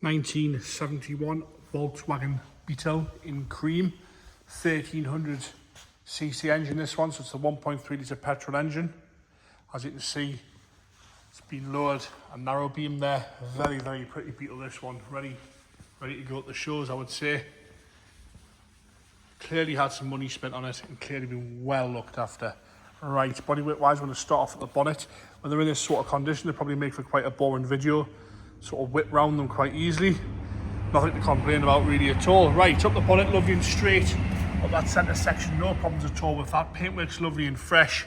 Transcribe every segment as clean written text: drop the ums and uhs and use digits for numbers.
1971 Volkswagen Beetle in cream, 1300cc engine this one, so it's a 1.3 litre petrol engine. As you can see, it's been lowered, a narrow beam there. Very, very pretty Beetle this one, ready to go at the shows, I would say. Clearly had some money spent on it and clearly been well looked after. Right, bodyweight wise, we're going to start off at the bonnet. When they're in this sort of condition, they probably make for quite a boring video. Sort of whip round them quite easily. Nothing to complain about really at all. Right, up the bonnet, lovely and straight. Up that centre section, no problems at all with that. Paintwork's lovely and fresh.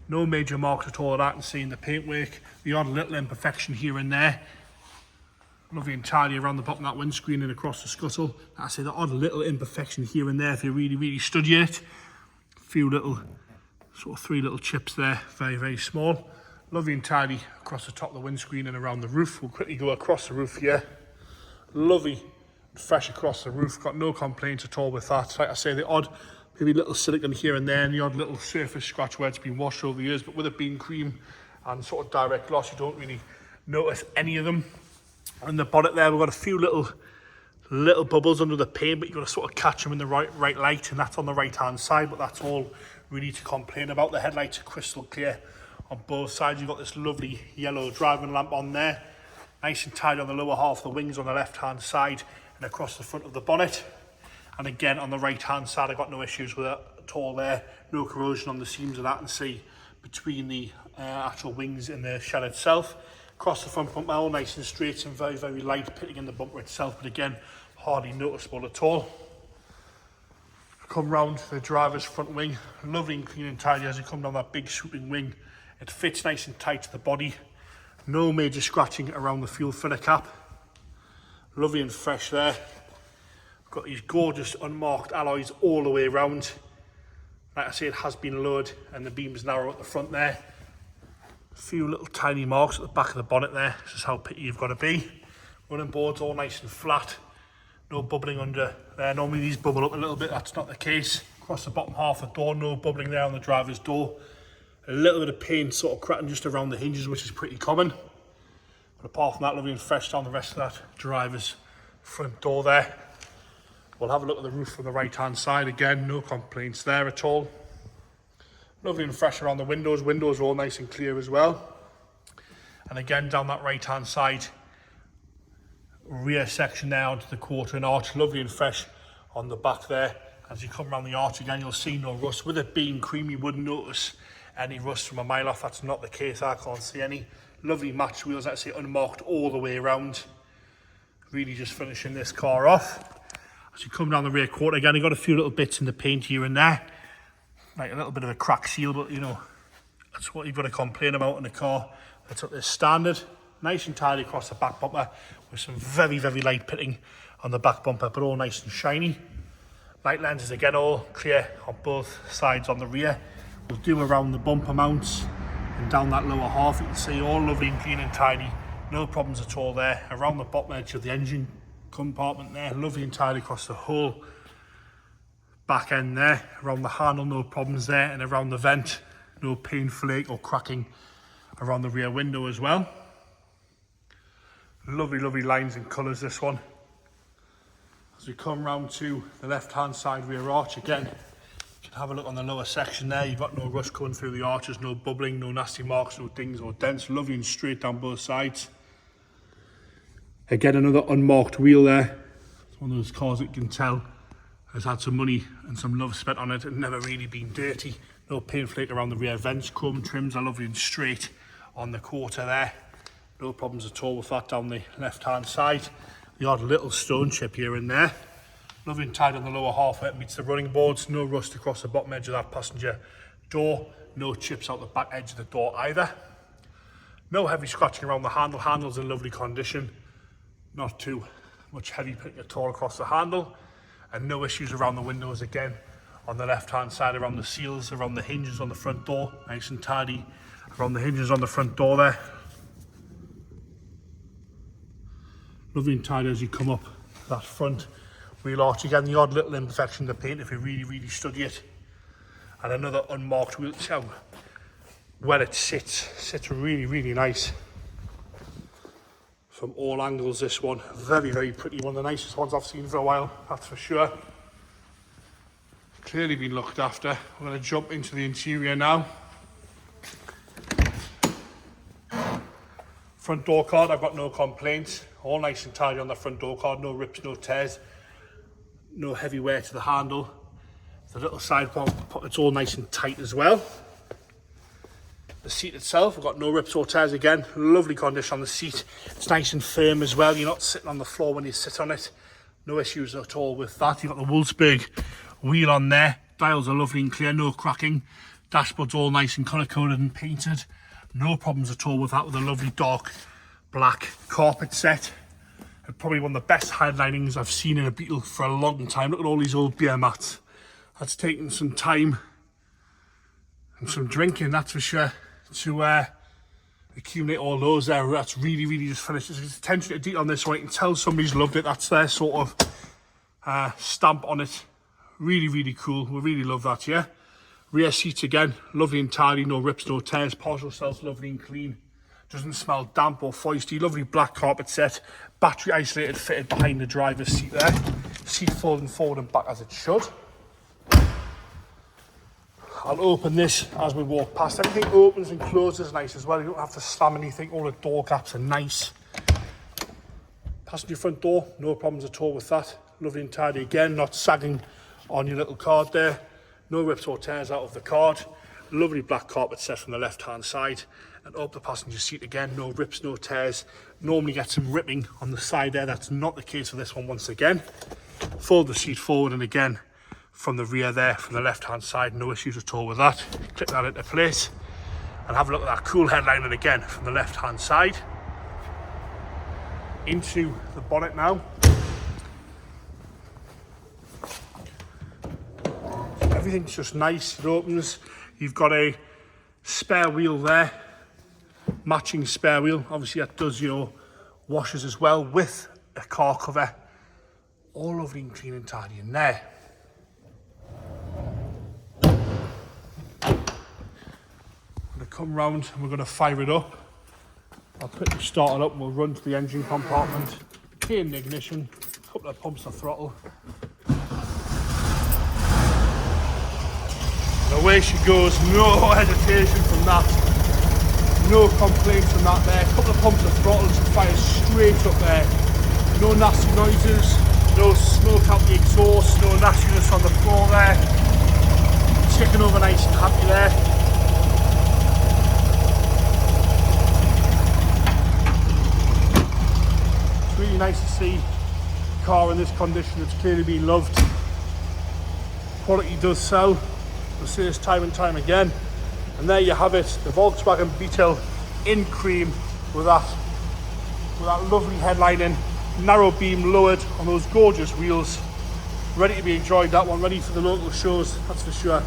No major marks at all that I can see in the paintwork. The odd little imperfection here and there. Lovely and tidy around the bottom of that windscreen and across the scuttle. Like I say, the odd little imperfection here and there if you really study it. A few little, sort of 3 little chips there, very, very small. Lovely and tidy across the top of the windscreen and around the roof. We'll quickly go across the roof here. Lovely and fresh across the roof. Got no complaints at all with that. Like I say, the odd, maybe little silicone here and there, and the odd little surface scratch where it's been washed over the years. But with it being cream and sort of direct gloss, you don't really notice any of them. On the bonnet there, we've got a few little bubbles under the paint, but you've got to sort of catch them in the right light, and that's on the right hand side. But that's all really to complain about. The headlights are crystal clear on both sides. You've got this lovely yellow driving lamp on there, nice and tidy on the lower half of the wings on the left hand side and across the front of the bonnet. And again on the right hand side, I've got no issues with it at all there. No corrosion on the seams of that, and see between the actual wings and the shell itself. Across the front bumper, all nice and straight and very, very light pitting in the bumper itself, but again hardly noticeable at all. Come round to the driver's front wing, lovely and clean and tidy as you come down that big swooping wing. It fits nice and tight to the body. No major scratching around the fuel filler cap. Lovely and fresh there. Got these gorgeous unmarked alloys all the way around. Like I say, it has been lowered and the beam's narrow at the front there. A few little tiny marks at the back of the bonnet there. This is how picky you've got to be. Running boards all nice and flat. No bubbling under there. Normally these bubble up a little bit. That's not the case. Across the bottom half of the door, no bubbling there on the driver's door. A little bit of paint sort of cracking just around the hinges, which is pretty common. But apart from that, lovely and fresh down the rest of that driver's front door there. We'll have a look at the roof from the right hand side. Again, no complaints there at all. Lovely and fresh around the windows. Windows are all nice and clear as well. And again, down that right hand side, rear section there onto the quarter and arch. Lovely and fresh on the back there. As you come around the arch again, you'll see no rust. With it being cream, you wouldn't notice any rust from a mile off. That's not the case. I can't see any. Lovely matched wheels, actually unmarked all the way around. Really just finishing this car off. As you come down the rear quarter again, you've got a few little bits in the paint here and there. Like a little bit of a crack seal, but you know, that's what you've got to complain about in a car that's at this standard. Nice and tidy across the back bumper with some very, very light pitting on the back bumper, but all nice and shiny. Light lenses again, all clear on both sides on the rear. We'll do around the bumper mounts and down that lower half. You can see all lovely and clean and tidy. No problems at all there. Around the bottom edge of the engine compartment there, lovely and tidy across the whole back end there. Around the handle, no problems there. And around the vent, no paint flake or cracking around the rear window as well. Lovely, lovely lines and colours this one. As we come round to the left hand side rear arch again, you can have a look on the lower section there. You've got no rust going through the arches, no bubbling, no nasty marks, no dings or dents. Lovely and straight down both sides. Again, another unmarked wheel there. It's one of those cars that you can tell has had some money and some love spent on it and never really been dirty. No paint flake around the rear vents. Chrome trims are lovely and straight on the quarter there. No problems at all with that down the left hand side. The odd little stone chip here and there. Lovely and tight on the lower half where it meets the running boards. No rust across the bottom edge of that passenger door. No chips out the back edge of the door either. No heavy scratching around the handle. Handle's in lovely condition. Not too much heavy pitting at all across the handle. And no issues around the windows again. On the left hand side, around the seals, around the hinges on the front door. Nice and tidy around the hinges on the front door there. Lovely and tidy as you come up that front wheel arch. Again, the odd little imperfection in the paint if you really study it. And another unmarked wheel. See how well it sits really nice. from all angles, this one. Very, very pretty. One of the nicest ones I've seen for a while, that's for sure. Clearly been looked after. We're going to jump into the interior now. Front door card, I've got no complaints. All nice and tidy on the front door card. No rips, no tears. No heavy wear to the handle. The little side pocket's all nice and tight as well. The seat itself, we've got no rips or tears again. Lovely condition on the seat. It's nice and firm as well. You're not sitting on the floor when you sit on it. No issues at all with that. You've got the Wolfsburg wheel on there. Dials are lovely and clear, no cracking. Dashboard's all nice and colour-coded and painted. No problems at all with that, with a lovely dark black carpet set. And probably one of the best headlinings I've seen in a Beetle for a long time. Look at all these old beer mats. That's taken some time and some drinking, that's for sure, to accumulate all those there. That's really, really just finished. There's attention to detail on this one. You can tell somebody's loved it. That's their sort of stamp on it. Really, really cool. We really love that, yeah. Rear seats again, lovely and tidy. No rips, no tears. Partial cells, lovely and clean. Doesn't smell damp or foisty. Lovely black carpet set. Battery isolated, fitted behind the driver's seat there. Seat folding forward and back as it should. I'll open this as we walk past. Everything opens and closes nice as well. You don't have to slam anything. All the door gaps are nice. Passenger front door, no problems at all with that. Lovely and tidy again, not sagging on your little card there. No rips or tears out of the card. Lovely black carpet set from the left hand side. And up the passenger seat again, no rips, no tears. Normally get some ripping on the side there. That's not the case for this one once again. Fold the seat forward and again, from the rear there, from the left hand side, no issues at all with that. Clip that into place and have a look at that cool headlining again from the left hand side. Into the bonnet now. Everything's just nice, it opens. You've got a spare wheel there, matching spare wheel. Obviously that does your washers as well, with a car cover. All lovely and clean and tidy in there. Come round and we're going to fire it up. I'll quickly start it up and we'll run to the engine compartment, key in the ignition, a couple of pumps of throttle. And away she goes, no hesitation from that. No complaints from that there. A couple of pumps of throttle, she fires straight up there. No nasty noises, no smoke out the exhaust, no nastiness on the floor there. Ticking over nice and happy there. Really nice to see a car in this condition. It's clearly been loved. Quality does sell. We'll see this time and time again. And there you have it, the Volkswagen Beetle in cream with that lovely headlining, narrow beam lowered on those gorgeous wheels. Ready to be enjoyed, that one, ready for the local shows, that's for sure.